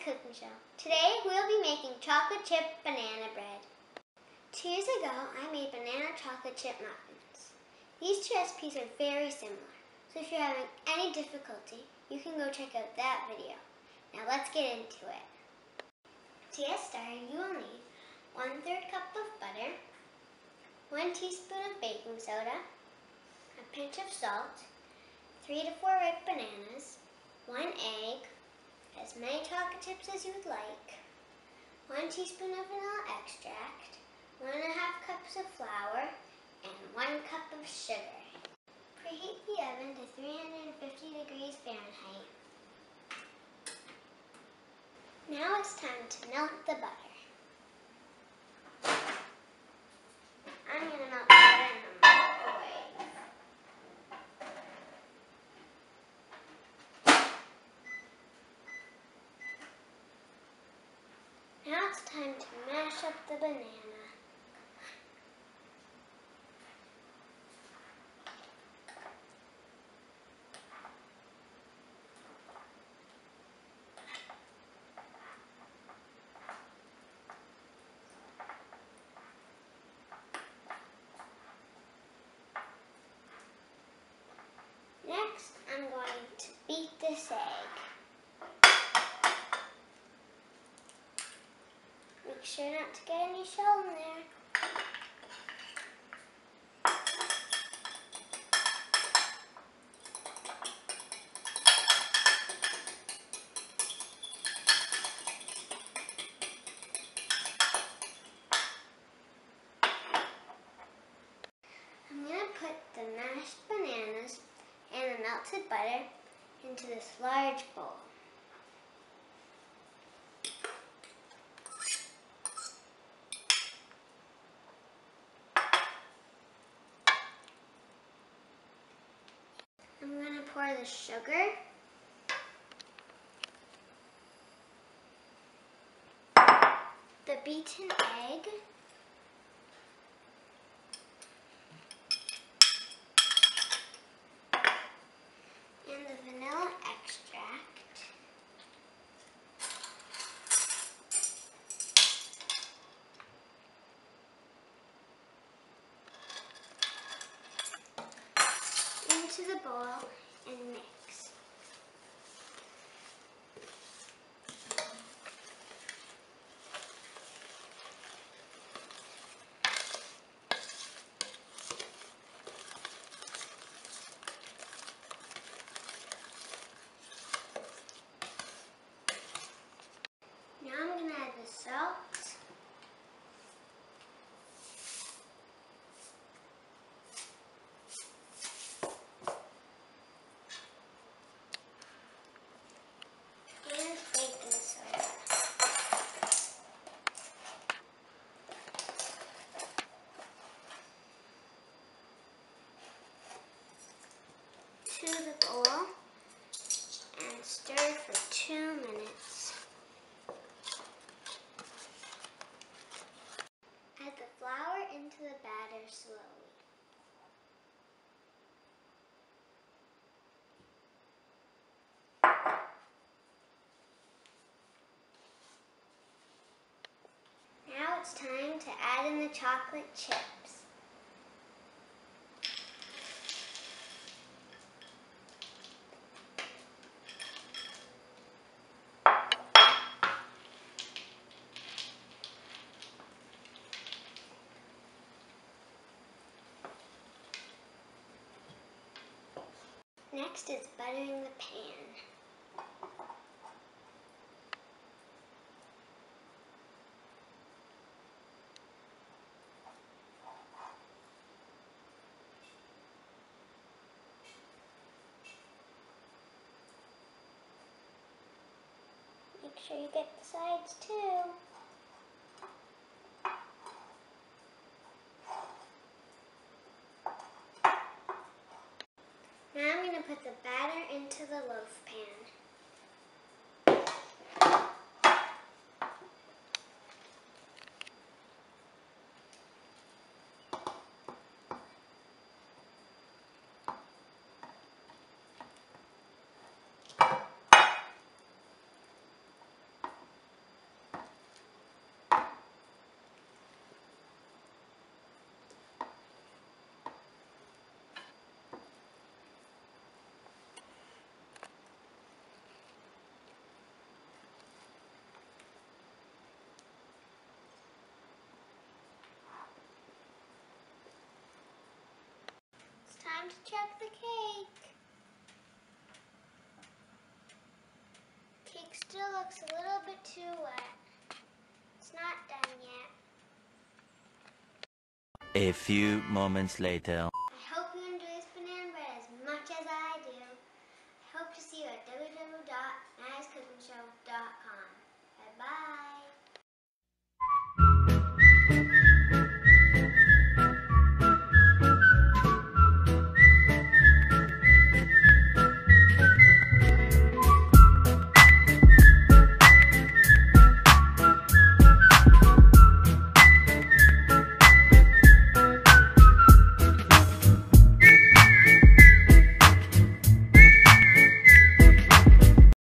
Cooking Show. Today we'll be making chocolate chip banana bread. 2 years ago, I made banana chocolate chip muffins. These two recipes are very similar, so if you're having any difficulty, you can go check out that video. Now let's get into it. To get started, you will need 1/3 cup of butter, 1 teaspoon of baking soda, a pinch of salt, 3 to 4 ripe bananas, 1 egg, as many chocolate chips as you would like, 1 teaspoon of vanilla extract, 1½ cups of flour, and 1 cup of sugar. Preheat the oven to 350 degrees Fahrenheit. Now it's time to melt the butter. I'm going to melt the butter in the microwave. Now it's time to mash up the banana. Next, I'm going to beat this egg. Make sure not to get any shell in there. I'm going to put the mashed bananas and the melted butter into this large bowl. I'm going to pour the sugar, the beaten egg, and the vanilla extract, into the bowl and mix. Now I'm going to add the salt, and baking soda. To the bowl and stir for 2 minutes. Add the flour into the batter slowly. Now it's time to add in the chocolate chips. Next is buttering the pan. Make sure you get the sides too. Now I'm going to put the batter into the loaf pan. check the cake. Cake still looks a little bit too wet. It's not done yet. A few moments later.